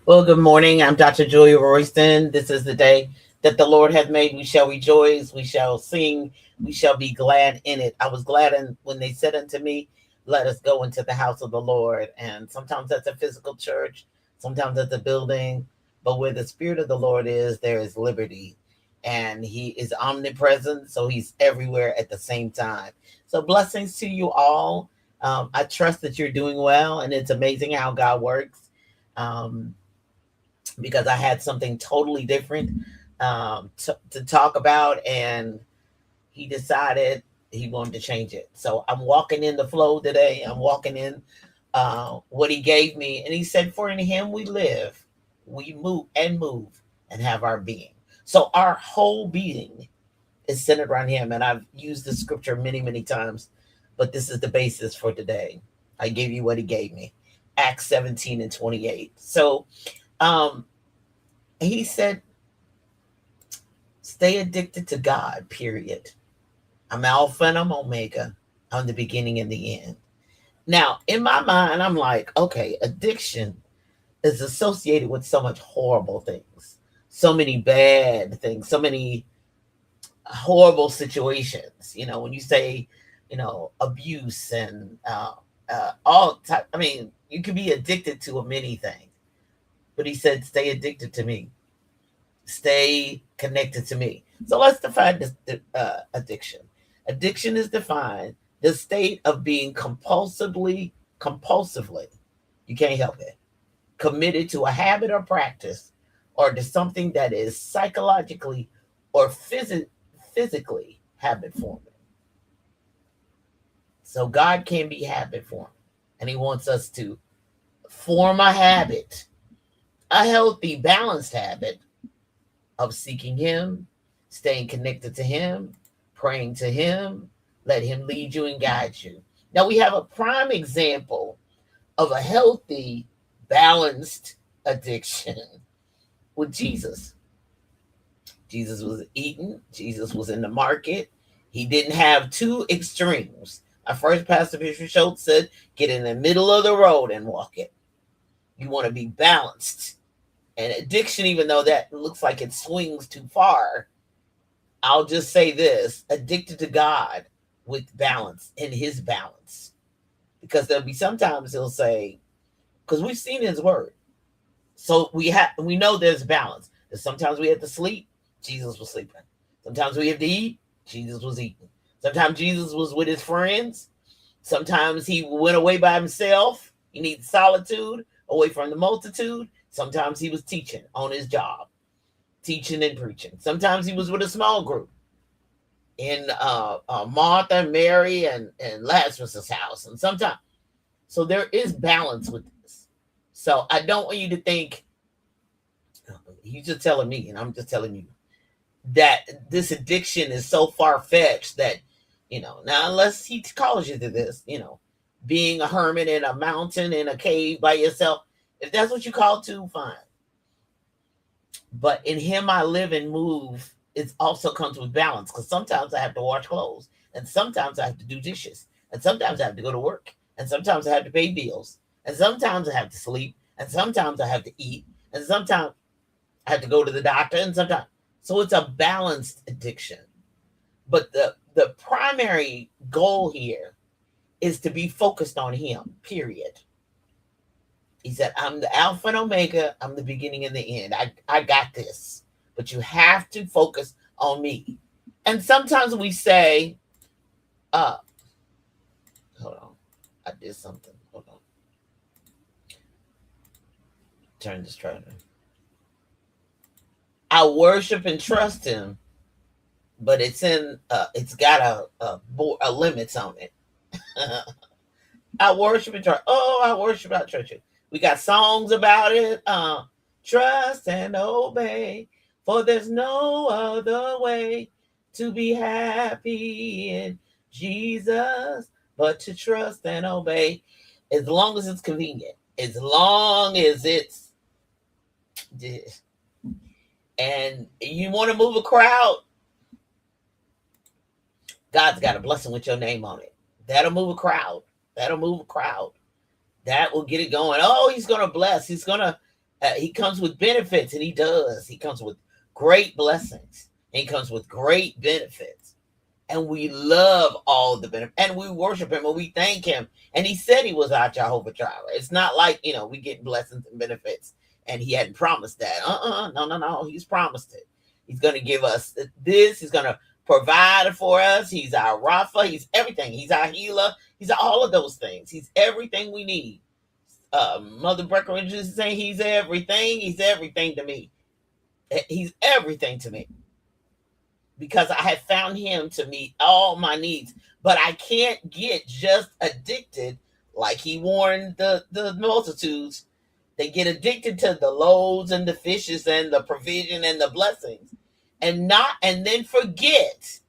Well, good morning. I'm Dr. Julia Royston. This is the day that the Lord hath made. We shall rejoice. We shall sing. We shall be glad in it. I was glad when they said unto me, let us go into the house of the Lord. And sometimes that's a physical church, sometimes that's a building. But where the Spirit of the Lord is, there is liberty. And He is omnipresent, so He's everywhere at the same time. So, blessings to you all. I trust that you're doing well, and it's amazing how God works. Um, because I had something totally different to talk about, and he decided he wanted to change it. So I'm walking in the flow today. I'm walking in what he gave me, and he said, "For in Him we live, we move and have our being." So our whole being is centered around Him, and I've used the scripture many, many times, but this is the basis for today. I gave you what He gave me, Acts 17:28. So um, he said, stay addicted to God, period. I'm Alpha and I'm Omega. I'm the beginning and the end. Now, in my mind, I'm like, okay, addiction is associated with so much horrible things, so many bad things, so many horrible situations. When you say, abuse and all type, I mean, you can be addicted to many things. But he said, stay addicted to me, stay connected to me. So let's define this addiction. Addiction is defined the state of being compulsively, you can't help it, committed to a habit or practice, or to something that is psychologically or physically habit forming. So God can be habit forming, and He wants us to form a habit, a healthy, balanced habit of seeking Him, staying connected to Him, praying to Him, let Him lead you and guide you. Now, we have a prime example of a healthy, balanced addiction with Jesus. Jesus was eating, Jesus was in the market. He didn't have two extremes. Our first pastor, Bishop Schultz, said, get in the middle of the road and walk it. You want to be balanced. And addiction, even though that looks like it swings too far, I'll just say this: addicted to God with balance, in His balance. Because there'll be sometimes He'll say, because we've seen His word. So we know there's balance. That sometimes we have to sleep, Jesus was sleeping. Sometimes we have to eat, Jesus was eating. Sometimes Jesus was with His friends. Sometimes He went away by Himself. He needed solitude, away from the multitude. Sometimes He was teaching on His job, teaching and preaching. Sometimes He was with a small group in Martha, Mary, and Lazarus's house. And sometimes, so there is balance with this. So I don't want you to think He's just telling me, and I'm just telling you that this addiction is so far fetched that, now unless He calls you to this, being a hermit in a mountain in a cave by yourself, if that's what you call to, fine. But in Him I live and move. It also comes with balance, because sometimes I have to wash clothes, and sometimes I have to do dishes, and sometimes I have to go to work, and sometimes I have to pay bills, and sometimes I have to sleep, and sometimes I have to eat, and sometimes I have to go to the doctor, and sometimes. So it's a balanced addiction. But the primary goal here is to be focused on Him, period. He said, I'm the Alpha and Omega, I'm the beginning and the end. I got this. But you have to focus on me. And sometimes we say, uh, hold on, I did something. Hold on. Turn this trainer. I worship and trust Him, but it's got a limits on it. I worship and trust. Oh, I worship our church. We got songs about it. Trust and obey, for there's no other way to be happy in Jesus but to trust and obey. As long as it's convenient, as long as it's, and you want to move a crowd, God's got a blessing with your name on it. That'll move a crowd. That'll move a crowd. That will get it going. Oh, He's going to bless. He's going to, He comes with benefits, and he does. He comes with great blessings. And he comes with great benefits. And we love all the benefits. And we worship him and we thank him. And he said he was our Jehovah Jireh. It's not like, we get blessings and benefits and he hadn't promised that. No. He's promised it. He's going to give us this. He's going to provide for us. He's our Rapha. He's everything. He's our healer. He's all of those things. He's everything we need. Mother Breckenridge is saying he's everything. He's everything to me. He's everything to me. Because I have found him to meet all my needs. But I can't get just addicted, like he warned the multitudes. They get addicted to the loaves and the fishes and the provision and the blessings. And then forget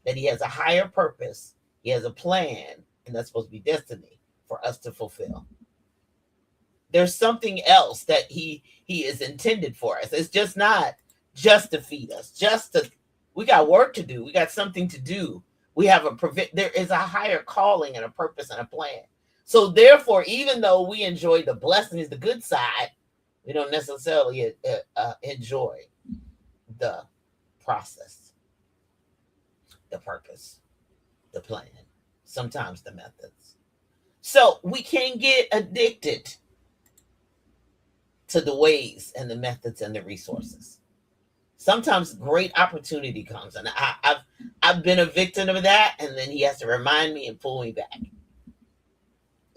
that he has a higher purpose. He has a plan, and that's supposed to be destiny for us to fulfill. There's something else that he is intended for us. It's just not just to feed us, we got work to do. We got something to do. We have there is a higher calling and a purpose and a plan. So therefore, even though we enjoy the blessings, the good side, we don't necessarily enjoy the process, the purpose, the plan, sometimes the methods. So we can get addicted to the ways and the methods and the resources. Sometimes great opportunity comes, and I've been a victim of that, and then he has to remind me and pull me back.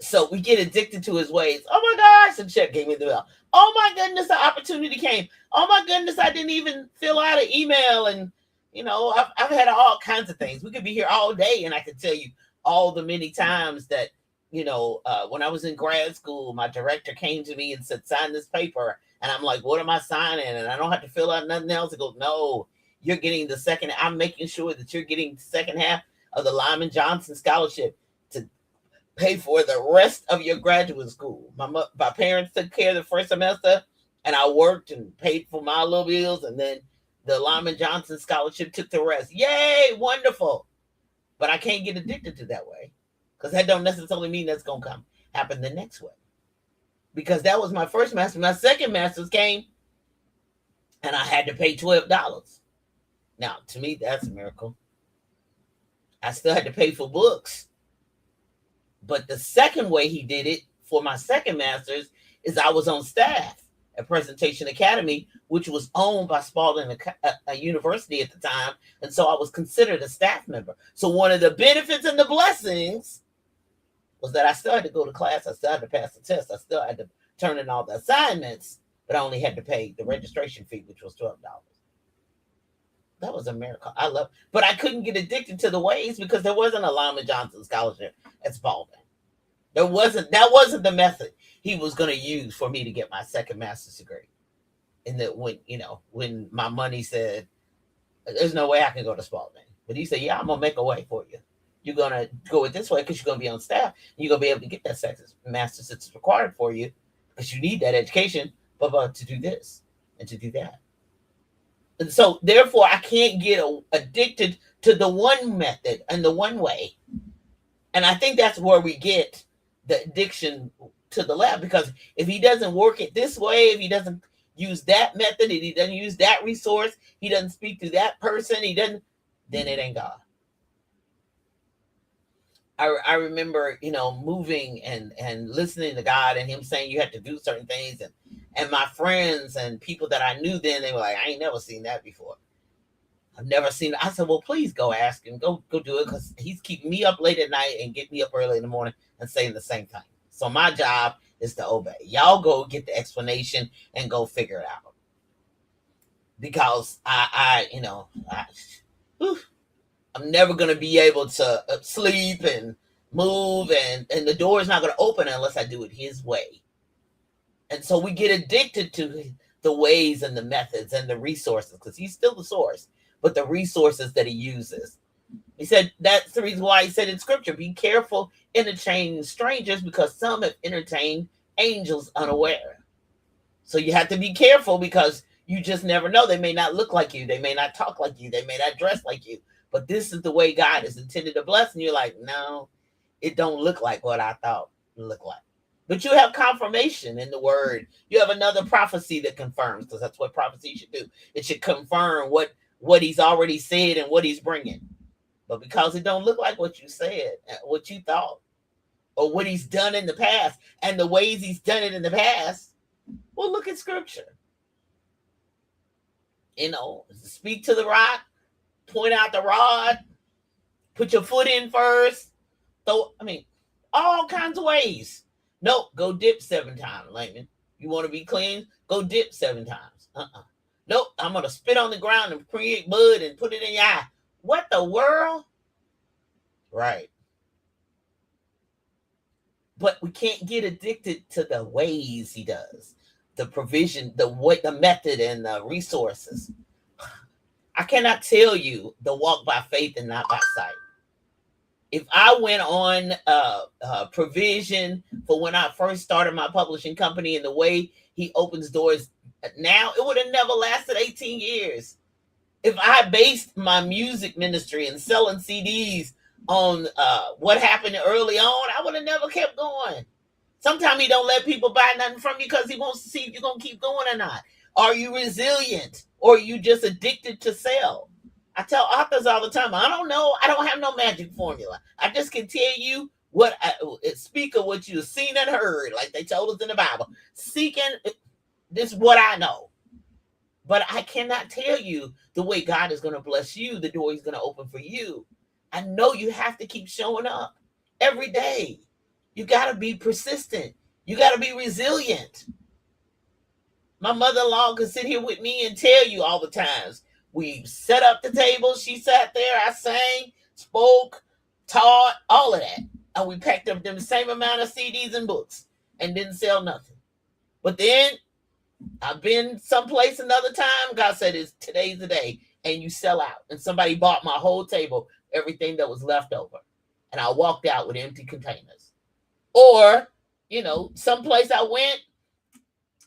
So we get addicted to his ways. Oh my gosh, the check came in the mail. Oh my goodness, the opportunity came. Oh my goodness, I didn't even fill out an email, and I've had all kinds of things. We could be here all day, and I could tell you all the many times that when I was in grad school, my director came to me and said, "Sign this paper." And I'm like, what am I signing? And I don't have to fill out nothing else. He goes, no, you're getting the second. I'm making sure that you're getting the second half of the Lyman Johnson Scholarship to pay for the rest of your graduate school. My parents took care of the first semester, and I worked and paid for my little bills. And then the Lyman Johnson Scholarship took the rest. Yay, wonderful. But I can't get addicted to that way, because that don't necessarily mean that's going to happen the next way. Because that was my first master. My second master's came, and I had to pay $12. Now, to me, that's a miracle. I still had to pay for books. But the second way he did it for my second master's is I was on staff at Presentation Academy, which was owned by Spalding a university at the time. And so I was considered a staff member. So one of the benefits and the blessings was that I still had to go to class. I still had to pass the test. I still had to turn in all the assignments, but I only had to pay the registration fee, which was $12. That was a miracle. But I couldn't get addicted to the ways because there wasn't a Lyman Johnson Scholarship at Spalding. That wasn't the method he was going to use for me to get my second master's degree. And that when my money said, there's no way I can go to Spalding. But he said, yeah, I'm going to make a way for you. You're going to go it this way because you're going to be on staff. And you're going to be able to get that master's that's required for you because you need that education, but to do this and to do that. And so, therefore, I can't get addicted to the one method and the one way. And I think that's where we get the addiction to the lab, because if he doesn't work it this way, if he doesn't use that method, if he doesn't use that resource, he doesn't speak to that person, then it ain't God. I remember, moving and listening to God and him saying you had to do certain things. And my friends and people that I knew then, they were like, I ain't never seen that before. I've never seen it. I said, well, please go ask him. Go do it, because he's keeping me up late at night and get me up early in the morning and saying the same thing. So my job is to obey. Y'all go get the explanation and go figure it out. Because I'm never going to be able to sleep and move, and the door is not going to open unless I do it his way. And so we get addicted to the ways and the methods and the resources, because he's still the source, but the resources that he uses. He said that's the reason why he said in scripture, be careful entertaining strangers, because some have entertained angels unaware. So you have to be careful, because you just never know. They may not look like you. They may not talk like you. They may not dress like you. But this is the way God is intended to bless. And you're like, no, it don't look like what I thought it looked like. But you have confirmation in the word. You have another prophecy that confirms, because that's what prophecy should do. It should confirm what he's already said and what he's bringing. But because it don't look like what you said, what you thought, or what he's done in the past, and the ways he's done it in the past, well, look at scripture. Speak to the rock, point out the rod, put your foot in first. All kinds of ways. Nope, go dip 7 times, Layman. You want to be clean? Go dip 7 times. Nope, I'm going to spit on the ground and create mud and put it in your eye. What the world? Right. But we can't get addicted to the ways he does, the provision, the method, and the resources. I cannot tell you the walk by faith and not by sight. If I went on provision for when I first started my publishing company and the way he opens doors now, it would have never lasted 18 years. If I based my music ministry and selling CDs on what happened early on, I would have never kept going. Sometimes he don't let people buy nothing from you because he wants to see if you're going to keep going or not. Are you resilient, or are you just addicted to sell? I tell authors all the time, I don't know. I don't have no magic formula. I just can tell you speak of what you've seen and heard, like they told us in the Bible. Seeking, this is what I know. But I cannot tell you the way God is going to bless you, the door he's going to open for you. I know you have to keep showing up every day. You got to be persistent. You got to be resilient. My mother-in-law can sit here with me and tell you all the times. We set up the table. She sat there. I sang, spoke, taught, all of that. And we packed up them same amount of CDs and books and didn't sell nothing. But then I've been someplace another time. God said, today's the day. And you sell out. And somebody bought my whole table, everything that was left over. And I walked out with empty containers. Or, someplace I went,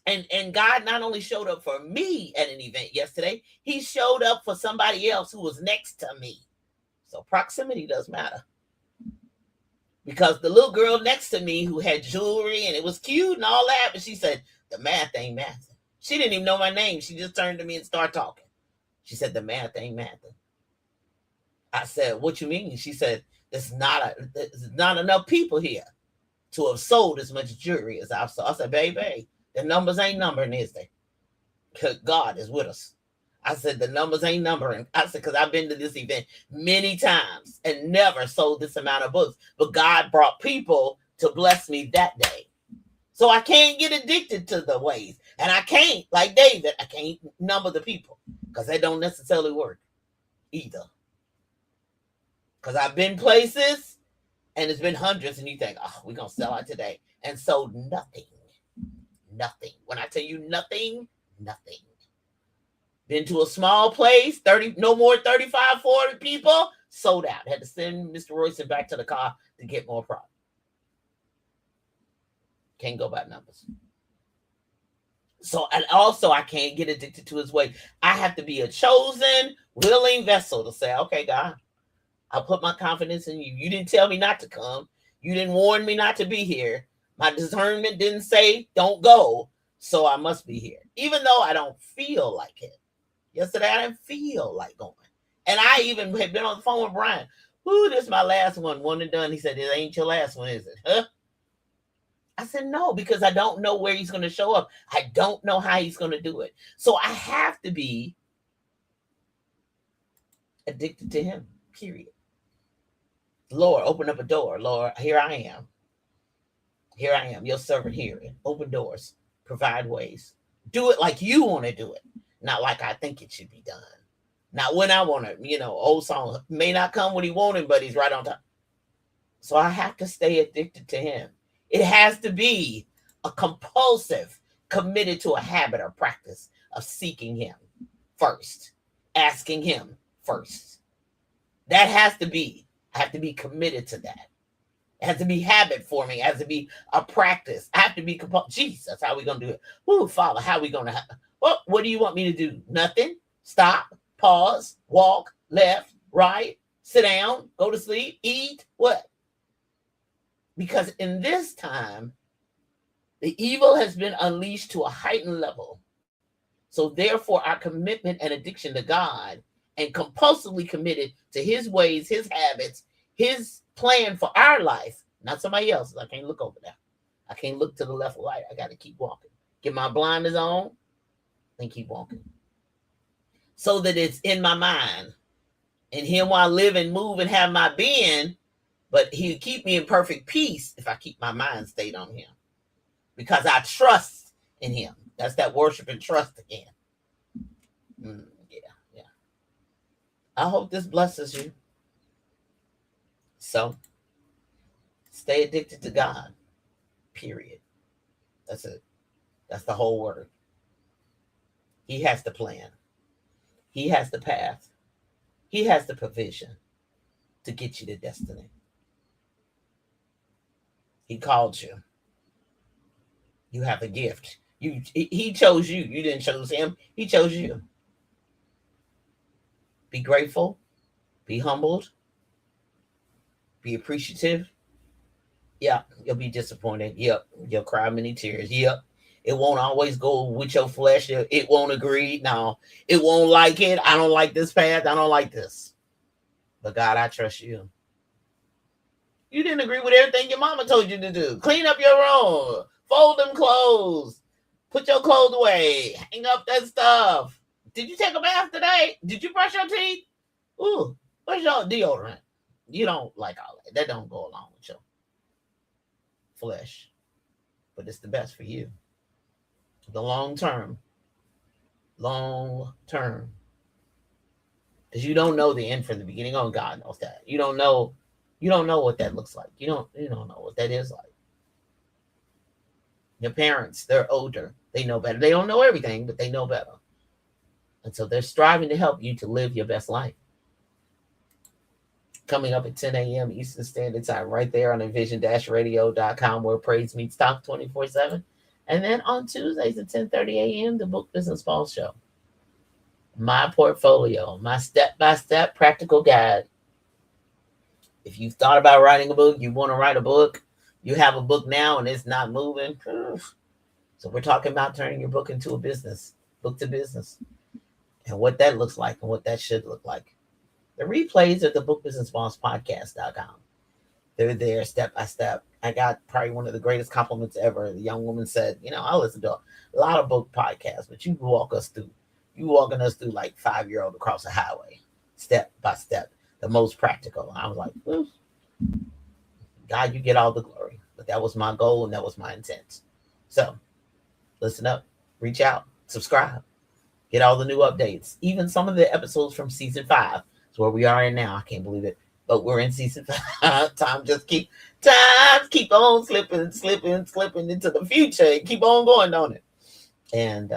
and God not only showed up for me at an event yesterday, he showed up for somebody else who was next to me. So proximity does matter. Because the little girl next to me who had jewelry and it was cute and all that, but she said, the math ain't mathing. She didn't even know my name. She just turned to me and started talking. She said, the math ain't mathing. I said, what you mean? She said, there's not enough people here to have sold as much jewelry as I've sold. I said, baby, the numbers ain't numbering, is they? God is with us. I said, the numbers ain't numbering. I said, because I've been to this event many times and never sold this amount of books. But God brought people to bless me that day. So I can't get addicted to the ways. And I can't, like David, I can't number the people because they don't necessarily work either. Because I've been places and it's been hundreds and you think, oh, we're going to sell out today. And sold nothing. Nothing. When I tell you nothing, nothing. Been to a small place, 30, no more 35, 40 people, sold out. Had to send Mr. Royson back to the car to get more product. Can't go by numbers. So, and also I can't get addicted to his way. I have to be a chosen, willing vessel to say, okay, God, I'll put my confidence in you. You didn't tell me not to come. You didn't warn me not to be here. My discernment didn't say don't go, so I must be here. Even though I don't feel like it. Yesterday, I didn't feel like going. And I even had been on the phone with Brian. Ooh, this is my last one and done. He said, it ain't your last one, is it? Huh? I said, no, because I don't know where he's going to show up. I don't know how he's going to do it. So I have to be addicted to him, period. Lord, open up a door. Lord, here I am. Here I am, your servant here. Open doors, provide ways. Do it like you want to do it, not like I think it should be done. Not when I want it. Old song may not come when he wanted, but he's right on time. So I have to stay addicted to him. It has to be a compulsive, committed to a habit or practice of seeking him first, asking him first. That has to be. I have to be committed to that. It has to be habit forming. It has to be a practice. I have to be Jesus, how are we going to do it? Ooh, Father, how are we going to what do you want me to do? Nothing. Stop, pause, walk, left, right, sit down, go to sleep, eat, what? Because in this time, The evil has been unleashed to a heightened level. So therefore, our commitment and addiction to God and compulsively committed to his ways, his habits, his plan for our life, not somebody else's. I can't look over there. I can't look to the left or right. I got to keep walking. Get my blinders on and keep walking. So that it's in my mind. In him while I live and move and have my being, but he'll keep me in perfect peace if I keep my mind stayed on him. Because I trust in him. That's that worship and trust again. Yeah. I hope this blesses you. So, stay addicted to God. Period. That's it. That's the whole word. He has the plan. He has the path. He has the provision to get you to destiny. He called you. You have a gift. He chose you. You didn't choose him. He chose you. Be grateful. Be humbled. Be appreciative. Yeah, you'll be disappointed. Yep, you'll cry many tears. Yep, it won't always go with your flesh. It won't agree. No, it won't like it. I don't like this path. I don't like this. But God, I trust you. You didn't agree with everything your mama told you to do. Clean up your room. Fold them clothes. Put your clothes away. Hang up that stuff. Did you take a bath today? Did you brush your teeth? Ooh, where's your deodorant? You don't like all that. That don't go along with your flesh. But it's the best for you. The long term. Long term. Because you don't know the end from the beginning. Oh, God knows that. You don't know what that looks like. You don't know what that is like. Your parents, they're older. They know better. They don't know everything, but they know better. And so they're striving to help you to live your best life. Coming up at 10 a.m. Eastern Standard Time, right there on envision-radio.com, where praise meets talk 24/7. And then on Tuesdays at 10:30 a.m., the Book Business Ball Show. My portfolio, my step-by-step practical guide. If you've thought about writing a book, you want to write a book, you have a book now and it's not moving. So we're talking about turning your book into a business, book to business, and what that looks like and what that should look like. The replays are the bookbusinessbosspodcast.com. They're there step by step. I got probably one of the greatest compliments ever. The young woman said, I listen to a lot of book podcasts, but you walking us through like 5-year-old across the highway, step by step, the most practical. And I was like, God, you get all the glory. But that was my goal and that was my intent. So listen up, reach out, subscribe, get all the new updates, even some of the episodes from season 5. It's where we are in now. I can't believe it. But we're in season 5. Time keep on slipping into the future and keep on going, don't it? And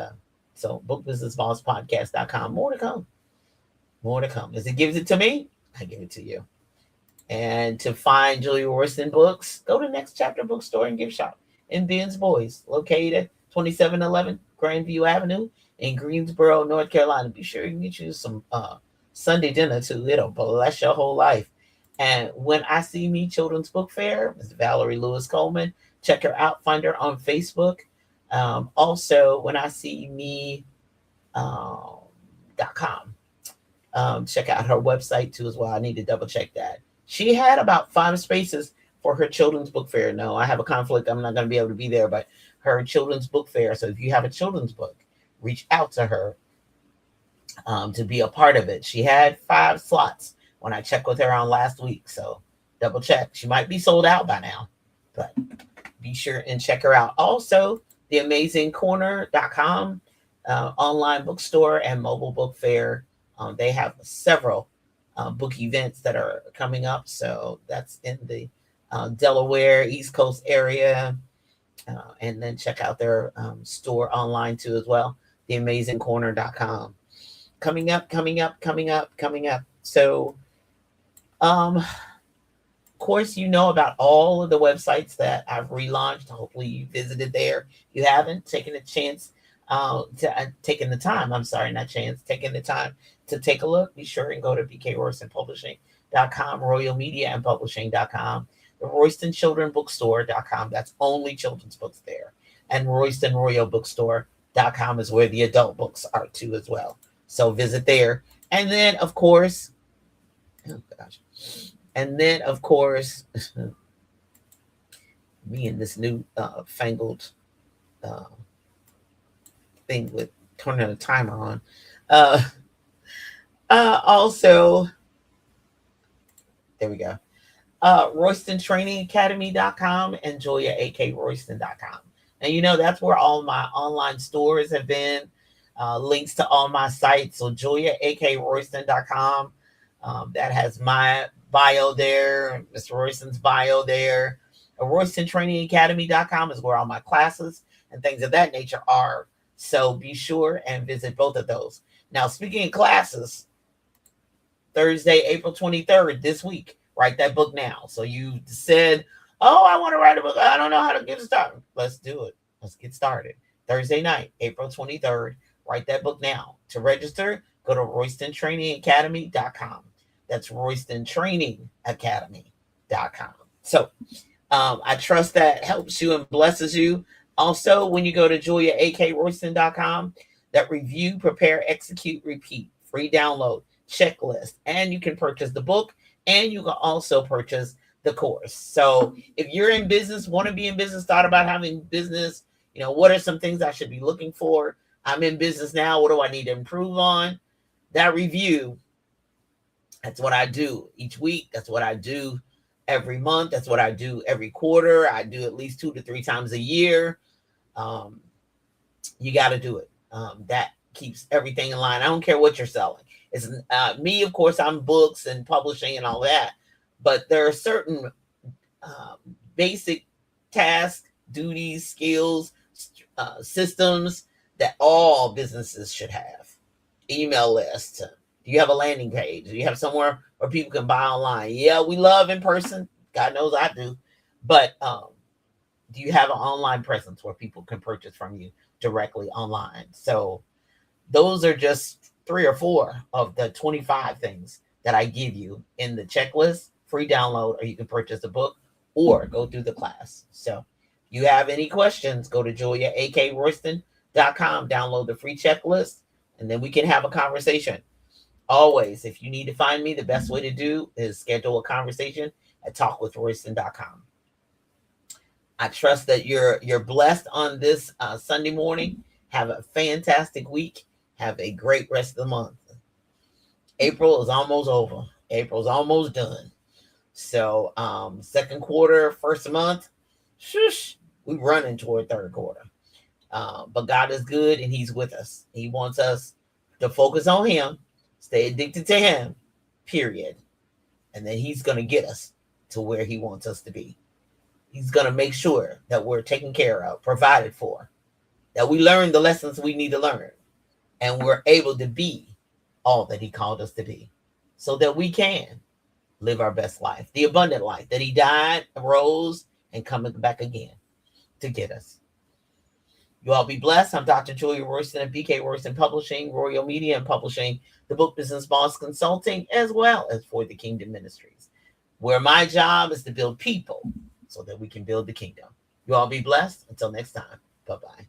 so bookbusinessbosspodcast.com. More to come. As it gives it to me, I give it to you. And to find Julia Royston books, go to Next Chapter Bookstore and Gift Shop in Ben's Boys, located at 2711 Grandview Avenue in Greensboro, North Carolina. Be sure you can get you some Sunday dinner too. It'll bless your whole life. And When I See Me Children's Book Fair, Ms. Valerie Lewis Coleman, check her out. Find her on Facebook. Also, When I See Me .com. Check out her website too as well. I need to double check that. She had about 5 spaces for her children's book fair. No, I have a conflict. I'm not going to be able to be there, but her children's book fair. So if you have a children's book, reach out to her to be a part of it. She had 5 slots when I checked with her on last week. So double check. She might be sold out by now, but be sure and check her out. Also, theamazingcorner.com, online bookstore and mobile book fair. They have several book events that are coming up. So that's in the Delaware, East Coast area. And then check out their store online too as well, theamazingcorner.com. Coming up. So, of course, about all of the websites that I've relaunched. Hopefully you visited there. If you haven't, taken the time to take a look, be sure and go to bkroystonpublishing.com, royalmediaandpublishing.com, the Royston Children Bookstore.com. That's only children's books there. And RoystonRoyalBookstore.com is where the adult books are too as well. So visit there. And then, of course, oh gosh. And then, of course, me and this new fangled uh, thing with turning the timer on. Uh, also, there we go. RoystonTrainingAcademy.com and JuliaAKRoyston.com. And you know, that's where all my online stores have been. Links to all my sites. So JuliaAKRoyston.com. That has my bio there, Mr. Royston's bio there. RoystonTrainingAcademy.com is where all my classes and things of that nature are. So be sure and visit both of those. Now, speaking of classes, Thursday, April 23rd, this week, write that book now. So you said, oh, I want to write a book. I don't know how to get started. Let's do it. Let's get started. Thursday night, April 23rd, write that book now. To register, go to RoystonTrainingAcademy.com. That's RoystonTrainingAcademy.com. So I trust that helps you and blesses you. Also, when you go to JuliaAKRoyston.com, that review, prepare, execute, repeat, free download, checklist, and you can purchase the book, and you can also purchase the course. So if you're in business, want to be in business, thought about having business, you know, what are some things I should be looking for? I'm in business now. What do I need to improve on? That review, that's what I do each week. That's what I do every month. That's what I do every quarter. I do at least 2 to 3 times a year. You got to do it. That keeps everything in line. I don't care what you're selling. It's me, of course, I'm books and publishing and all that. But there are certain basic tasks, duties, skills, systems that all businesses should have. Email lists. Do you have a landing page? Do you have somewhere where people can buy online? Yeah, we love in person. God knows I do. But do you have an online presence where people can purchase from you directly online? So those are just 3 or 4 of the 25 things that I give you in the checklist, free download, or you can purchase the book or go through the class. So if you have any questions, go to JuliaAKRoyston.com, download the free checklist, and then we can have a conversation. Always, if you need to find me, the best way to do is schedule a conversation at talkwithroyston.com. I trust that you're blessed on this Sunday morning. Have a fantastic week. Have a great rest of the month. April is almost over. April's almost done. So second quarter, first month, shush, we running toward third quarter. But God is good and he's with us. He wants us to focus on him, stay addicted to him, period. And then he's going to get us to where he wants us to be. He's going to make sure that we're taken care of, provided for, that we learn the lessons we need to learn, and we're able to be all that he called us to be so that we can live our best life, the abundant life that he died, rose, and coming back again to get us. You all be blessed. I'm Dr. Julia Royston of BK Royston Publishing, Royal Media and Publishing, the Book Business Boss Consulting, as well as For the Kingdom Ministries, where my job is to build people so that we can build the kingdom. You all be blessed. Until next time. Bye-bye.